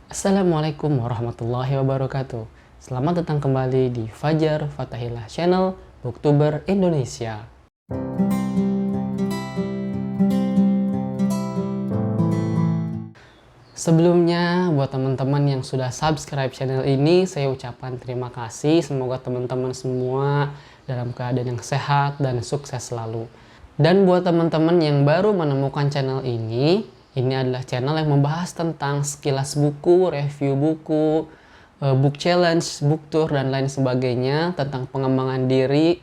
Assalamualaikum warahmatullahi wabarakatuh. Selamat datang kembali di Fajar Fatahillah Channel Booktuber Indonesia. Sebelumnya, buat teman-teman yang sudah subscribe channel ini, saya ucapkan terima kasih. Semoga teman-teman semua dalam keadaan yang sehat dan sukses selalu. Dan buat teman-teman yang baru menemukan channel ini adalah channel yang membahas tentang sekilas buku, review buku, book challenge, book tour, dan lain sebagainya, tentang pengembangan diri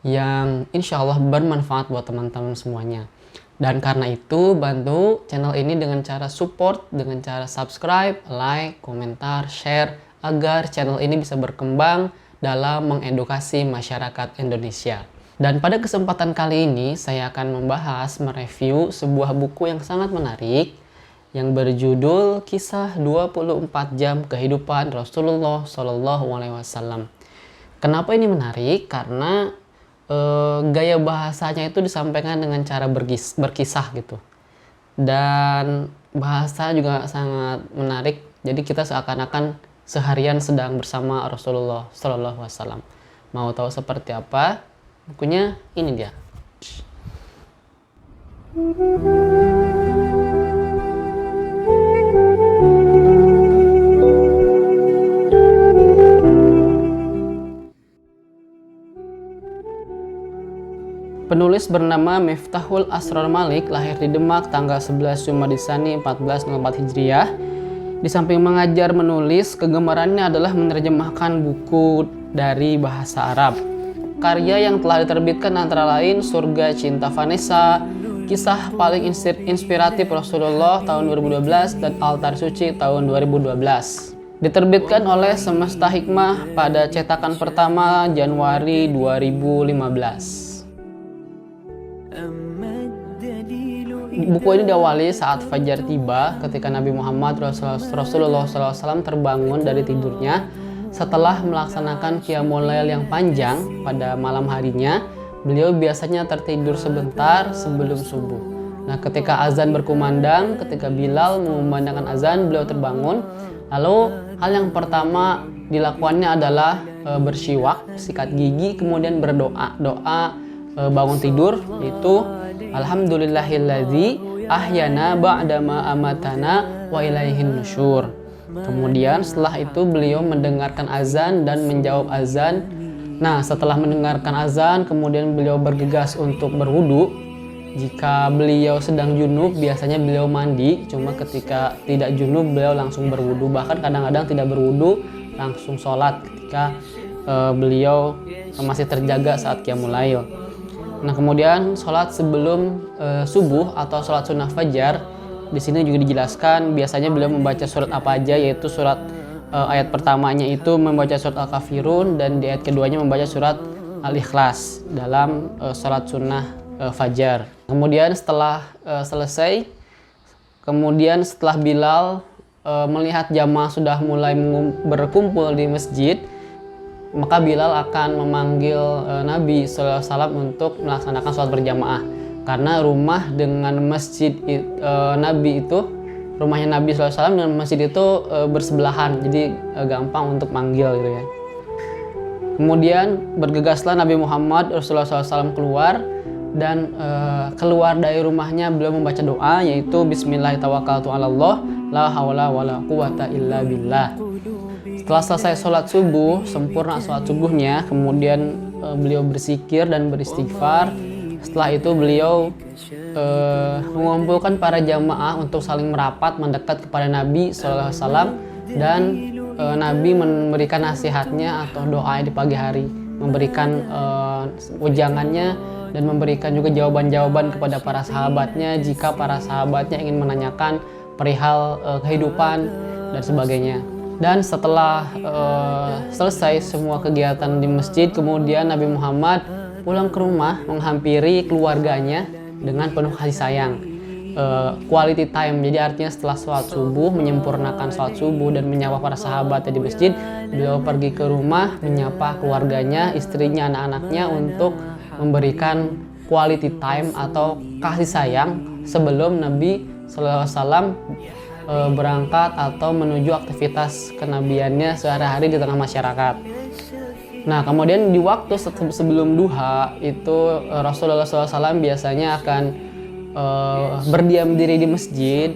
yang insya Allah bermanfaat buat teman-teman semuanya. Dan karena itu, bantu channel ini dengan cara support, dengan cara subscribe, like, komentar, share, agar channel ini bisa berkembang dalam mengedukasi masyarakat Indonesia. Dan pada kesempatan kali ini, saya akan membahas, mereview sebuah buku yang sangat menarik yang berjudul Kisah 24 Jam Kehidupan Rasulullah SAW. Kenapa ini menarik? Karena gaya bahasanya itu disampaikan dengan cara berkisah gitu. Dan bahasa juga sangat menarik. Jadi kita seakan-akan seharian sedang bersama Rasulullah SAW. Mau tahu seperti apa? Bukunya ini dia. Penulis bernama Miftahul Asrar Malik lahir di Demak tanggal 11 Jumadisani 1404 Hijriah. Di samping mengajar menulis, kegemarannya adalah menerjemahkan buku dari bahasa Arab. Karya yang telah diterbitkan antara lain Surga Cinta Vanessa, Kisah Paling Inspiratif Rasulullah tahun 2012, dan Altar Suci tahun 2012. Diterbitkan oleh Semesta Hikmah pada cetakan pertama Januari 2015. Buku ini diawali saat fajar tiba ketika Nabi Muhammad Rasulullah SAW terbangun dari tidurnya setelah melaksanakan qiyamul lail yang panjang pada malam harinya. Beliau biasanya tertidur sebentar sebelum subuh. Nah, ketika azan berkumandang, ketika Bilal mengumandangkan azan, beliau terbangun. Lalu hal yang pertama dilakukannya adalah bersiwak, sikat gigi, kemudian berdoa. Doa bangun tidur itu Alhamdulillahilladzi ahyana ba'dama amatana wa ilaihin nusyur. Kemudian setelah itu beliau mendengarkan azan dan menjawab azan. Nah, setelah mendengarkan azan, kemudian beliau bergegas untuk berwudu. Jika beliau sedang junub, biasanya beliau mandi. Cuma ketika tidak junub, beliau langsung berwudu. Bahkan kadang-kadang tidak berwudu, langsung sholat ketika beliau masih terjaga saat qiyamul lail. Nah, kemudian sholat sebelum subuh atau sholat sunnah fajar. Di sini juga dijelaskan biasanya beliau membaca surat apa aja, yaitu surat ayat pertamanya itu membaca surat Al-Kafirun, dan di ayat keduanya membaca surat Al-Ikhlas dalam sholat sunnah fajar. Kemudian setelah selesai, setelah Bilal melihat jamaah sudah mulai berkumpul di masjid, maka Bilal akan memanggil Nabi SAW untuk melaksanakan sholat berjamaah. Karena rumah dengan masjid Nabi itu, rumahnya Nabi SAW dengan masjid itu bersebelahan, jadi gampang untuk manggil gitu ya. Kemudian bergegaslah Nabi Muhammad Rasulullah SAW keluar, dan keluar dari rumahnya beliau membaca doa, yaitu Bismillahirrahmanirrahim, la hawla wala quwata illa billah. Setelah selesai sholat subuh, sempurna sholat subuhnya, kemudian beliau berzikir dan beristighfar. Setelah itu beliau mengumpulkan para jamaah untuk saling merapat mendekat kepada Nabi SAW, dan Nabi memberikan nasihatnya atau doa di pagi hari, memberikan wejangannya, dan memberikan juga jawaban-jawaban kepada para sahabatnya jika para sahabatnya ingin menanyakan perihal kehidupan dan sebagainya. Dan setelah selesai semua kegiatan di masjid, kemudian Nabi Muhammad pulang ke rumah menghampiri keluarganya dengan penuh kasih sayang. Quality time, jadi artinya setelah sholat subuh, menyempurnakan sholat subuh dan menyapa para sahabat di masjid, beliau pergi ke rumah menyapa keluarganya, istrinya, anak-anaknya untuk memberikan quality time atau kasih sayang sebelum Nabi SAW berangkat atau menuju aktivitas kenabiannya sehari-hari di tengah masyarakat. Nah, kemudian di waktu sebelum duha itu Rasulullah SAW biasanya akan berdiam diri di masjid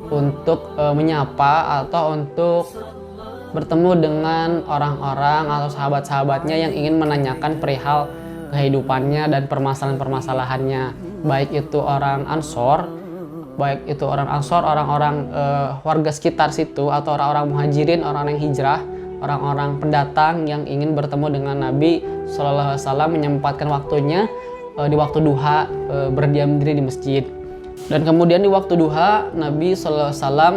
untuk menyapa atau untuk bertemu dengan orang-orang atau sahabat-sahabatnya yang ingin menanyakan perihal kehidupannya dan permasalahan-permasalahannya, baik itu orang Ansor, orang-orang warga sekitar situ, atau orang-orang muhajirin, orang yang hijrah, orang-orang pendatang yang ingin bertemu dengan Nabi Shallallahu Alaihi Wasallam, menyempatkan waktunya di waktu duha berdiam diri di masjid. Dan kemudian di waktu duha Nabi Shallallahu Alaihi Wasallam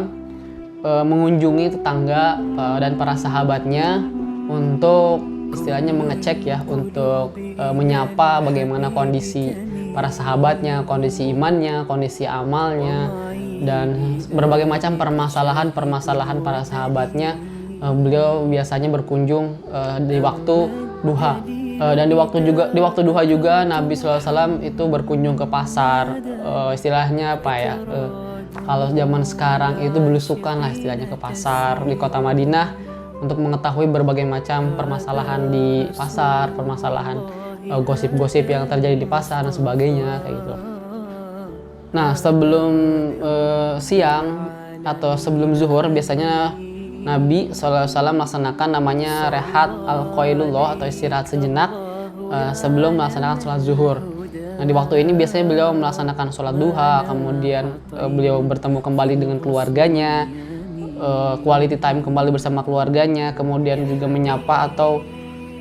mengunjungi tetangga dan para sahabatnya untuk istilahnya mengecek ya, untuk menyapa bagaimana kondisi para sahabatnya, kondisi imannya, kondisi amalnya, dan berbagai macam permasalahan para sahabatnya. Beliau biasanya berkunjung di waktu duha. Dan di waktu duha juga Nabi SAW itu berkunjung ke pasar, istilahnya apa ya, kalau zaman sekarang itu belusukan lah istilahnya ke pasar di kota Madinah untuk mengetahui berbagai macam permasalahan di pasar, permasalahan gosip-gosip yang terjadi di pasar dan sebagainya kayak gitu. Nah, sebelum siang atau sebelum zuhur biasanya Nabi SAW melaksanakan namanya rehat al-qailullah atau istirahat sejenak sebelum melaksanakan sholat zuhur. Nah, di waktu ini biasanya beliau melaksanakan sholat duha, kemudian beliau bertemu kembali dengan keluarganya, quality time kembali bersama keluarganya, kemudian juga menyapa atau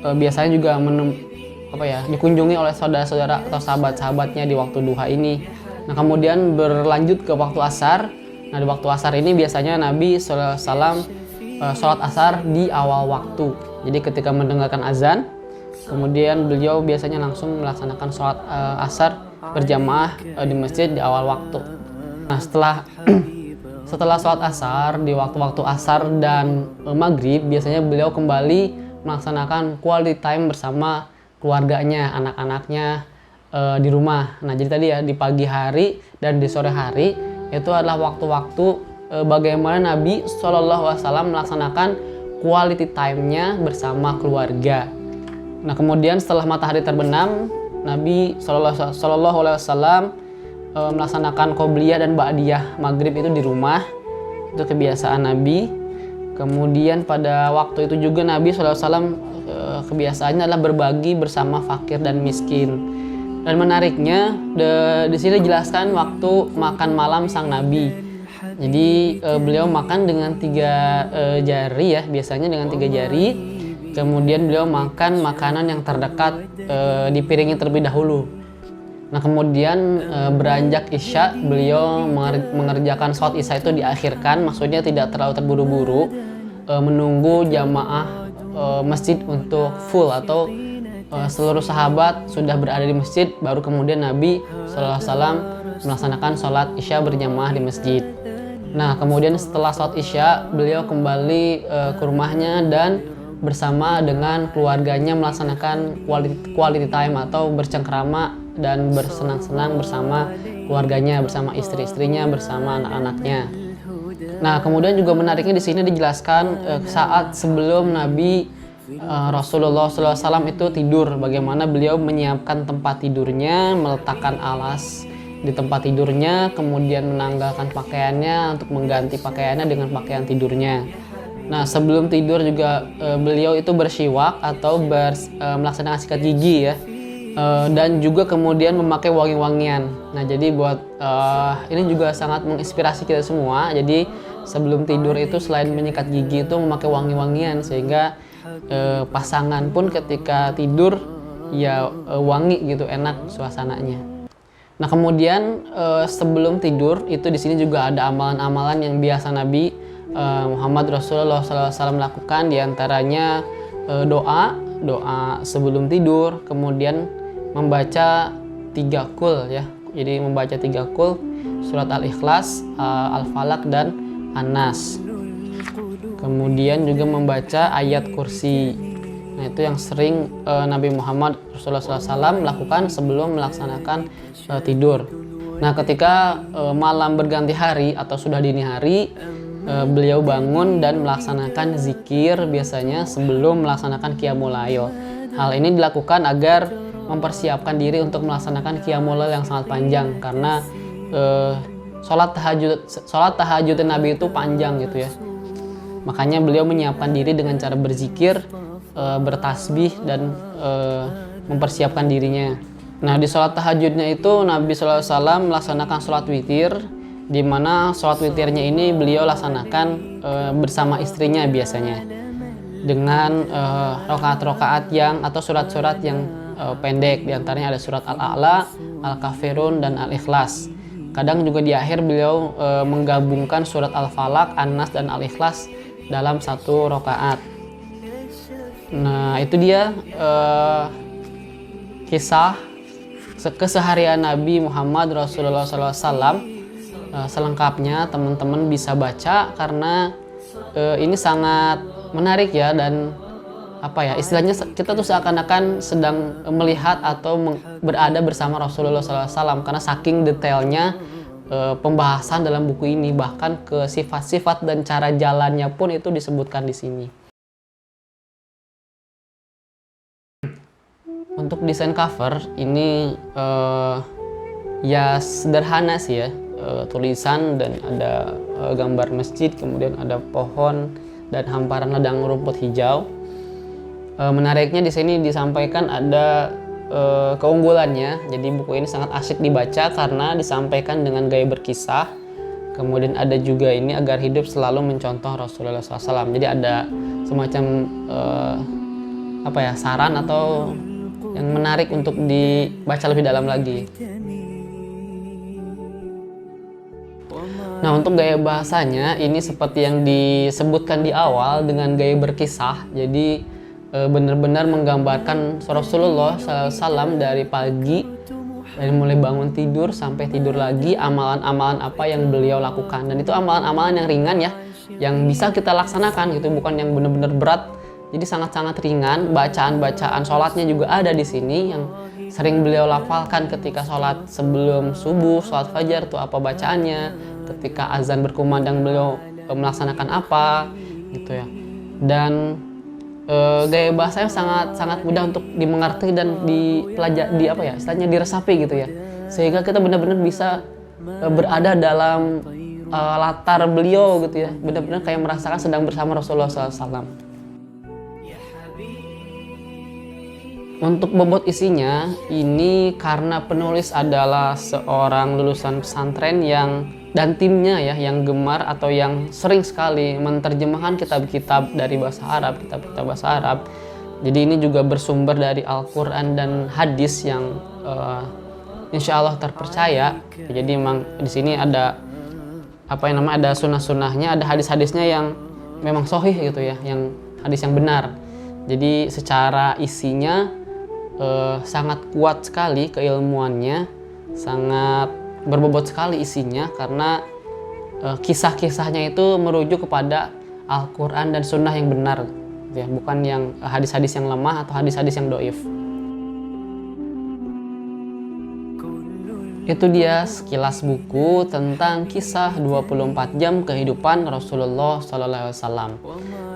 biasanya juga dikunjungi oleh saudara-saudara atau sahabat-sahabatnya di waktu duha ini. Nah, kemudian berlanjut ke waktu asar. Nah, di waktu asar ini biasanya Nabi SAW sholat asar di awal waktu. Jadi ketika mendengarkan azan, kemudian beliau biasanya langsung melaksanakan sholat asar berjamaah di masjid di awal waktu. Nah, setelah sholat asar, di waktu-waktu asar dan maghrib, biasanya beliau kembali melaksanakan quality time bersama keluarganya, anak-anaknya di rumah. Nah, jadi tadi ya, di pagi hari dan di sore hari itu adalah waktu-waktu bagaimana Nabi SAW melaksanakan quality time-nya bersama keluarga. Nah, kemudian setelah matahari terbenam, Nabi SAW melaksanakan qobliyah dan ba'diyah maghrib itu di rumah. Itu kebiasaan Nabi. Kemudian pada waktu itu juga Nabi SAW kebiasaannya adalah berbagi bersama fakir dan miskin. Dan menariknya di sini dijelaskan waktu makan malam sang Nabi. Jadi beliau makan dengan 3 jari ya, biasanya dengan 3 jari. Kemudian beliau makan makanan yang terdekat di piringnya terlebih dahulu. Nah, kemudian beranjak isya beliau mengerjakan sholat isya itu diakhirkan, maksudnya tidak terlalu terburu-buru, menunggu jamaah masjid untuk full atau seluruh sahabat sudah berada di masjid, baru kemudian Nabi SAW melaksanakan sholat isya berjamaah di masjid. Nah, kemudian setelah sholat isya beliau kembali ke rumahnya dan bersama dengan keluarganya melaksanakan quality time atau bercengkrama dan bersenang-senang bersama keluarganya, bersama istri-istrinya, bersama anak-anaknya. Nah, kemudian juga menariknya di sini dijelaskan saat sebelum Nabi Rasulullah SAW itu tidur, bagaimana beliau menyiapkan tempat tidurnya, meletakkan alas di tempat tidurnya, kemudian menanggalkan pakaiannya untuk mengganti pakaiannya dengan pakaian tidurnya. Nah, sebelum tidur juga beliau itu bersiwak atau melaksanakan sikat gigi ya, dan juga kemudian memakai wangi-wangian. Nah, jadi buat ini juga sangat menginspirasi kita semua. Jadi sebelum tidur itu selain menyikat gigi itu memakai wangi-wangian, sehingga pasangan pun ketika tidur ya wangi gitu, enak suasananya. Nah, kemudian sebelum tidur itu di sini juga ada amalan-amalan yang biasa Nabi Muhammad Rasulullah SAW lakukan, diantaranya doa sebelum tidur, kemudian membaca 3 qul ya. Jadi membaca 3 qul, surat Al-Ikhlas, Al-Falaq dan An-Nas. Kemudian juga membaca ayat kursi. Nah, itu yang sering Nabi Muhammad Rasulullah SAW lakukan sebelum melaksanakan tidur. Nah, ketika malam berganti hari atau sudah dini hari, beliau bangun dan melaksanakan zikir biasanya sebelum melaksanakan qiyamul lail. Hal ini dilakukan agar mempersiapkan diri untuk melaksanakan qiyamul lail yang sangat panjang, karena sholat tahajud Nabi itu panjang gitu ya. Makanya beliau menyiapkan diri dengan cara berzikir, bertasbih, dan mempersiapkan dirinya. Nah, di sholat tahajudnya itu Nabi SAW melaksanakan sholat witir, di mana sholat witirnya ini beliau laksanakan bersama istrinya biasanya, dengan rakaat-rakaat yang atau surat-surat yang pendek. Di antaranya ada surat Al-A'la, Al-Kafirun, dan Al-Ikhlas. Kadang juga di akhir beliau menggabungkan surat Al-Falaq, An-Nas, dan Al-Ikhlas dalam satu rakaat. Nah, itu dia kisah keseharian Nabi Muhammad Rasulullah SAW. Selengkapnya teman-teman bisa baca, karena ini sangat menarik ya, dan istilahnya kita tuh seakan-akan sedang melihat atau berada bersama Rasulullah SAW, karena saking detailnya pembahasan dalam buku ini, bahkan ke sifat-sifat dan cara jalannya pun itu disebutkan di sini. Untuk desain cover ini ya sederhana sih ya, tulisan dan ada gambar masjid, kemudian ada pohon dan hamparan ladang rumput hijau. Menariknya di sini disampaikan ada keunggulannya. Jadi buku ini sangat asyik dibaca karena disampaikan dengan gaya berkisah. Kemudian ada juga ini agar hidup selalu mencontoh Rasulullah SAW. Jadi ada semacam saran atau yang menarik untuk dibaca lebih dalam lagi. Nah, untuk gaya bahasanya ini seperti yang disebutkan di awal, dengan gaya berkisah. Jadi benar-benar menggambarkan Rasulullah SAW dari pagi, dari mulai bangun tidur sampai tidur lagi, amalan-amalan apa yang beliau lakukan. Dan itu amalan-amalan yang ringan ya, yang bisa kita laksanakan gitu, bukan yang benar-benar berat. Jadi sangat-sangat ringan. Bacaan-bacaan sholatnya juga ada di sini yang sering beliau lafalkan ketika sholat sebelum subuh, sholat fajar tuh apa bacaannya, ketika azan berkumandang beliau melaksanakan apa gitu ya. Dan gaya bahasanya sangat mudah untuk dimengerti dan istilahnya diresapi gitu ya, sehingga kita benar-benar bisa berada dalam latar beliau gitu ya, benar-benar kayak merasakan sedang bersama Rasulullah SAW. Untuk bobot isinya ini karena penulis adalah seorang lulusan pesantren dan timnya ya, yang gemar atau yang sering sekali menerjemahkan kitab-kitab dari bahasa Arab, kitab-kitab bahasa Arab. Jadi ini juga bersumber dari Al-Quran dan hadis yang insya Allah terpercaya. Jadi memang di sini ada ada sunnah-sunnahnya, ada hadis-hadisnya yang memang sahih gitu ya, yang hadis yang benar. Jadi secara isinya sangat kuat sekali keilmuannya, sangat berbobot sekali isinya, karena kisah-kisahnya itu merujuk kepada Al-Quran dan Sunnah yang benar ya, bukan yang hadis-hadis yang lemah atau hadis-hadis yang doif. Itu dia sekilas buku tentang kisah 24 jam kehidupan Rasulullah SAW.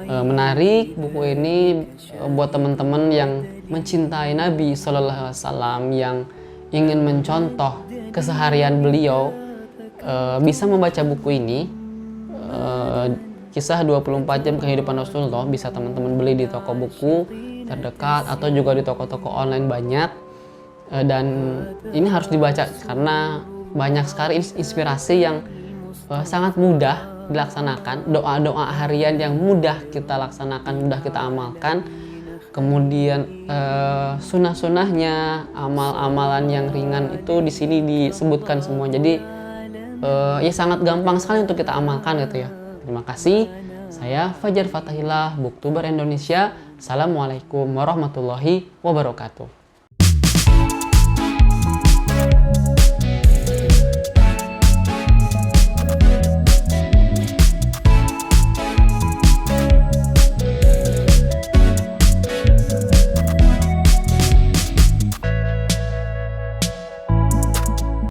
Menarik buku ini buat teman-teman yang mencintai Nabi SAW, yang ingin mencontoh keseharian beliau, bisa membaca buku ini. Kisah 24 jam kehidupan Rasulullah bisa teman-teman beli di toko buku terdekat atau juga di toko-toko online banyak. Dan ini harus dibaca karena banyak sekali inspirasi yang sangat mudah dilaksanakan, doa-doa harian yang mudah kita laksanakan, mudah kita amalkan. Kemudian sunnah-sunnahnya, amal-amalan yang ringan itu di sini disebutkan semua. Jadi ya sangat gampang sekali untuk kita amalkan gitu ya. Terima kasih. Saya Fajar Fatahillah, Booktuber Indonesia. Assalamualaikum warahmatullahi wabarakatuh.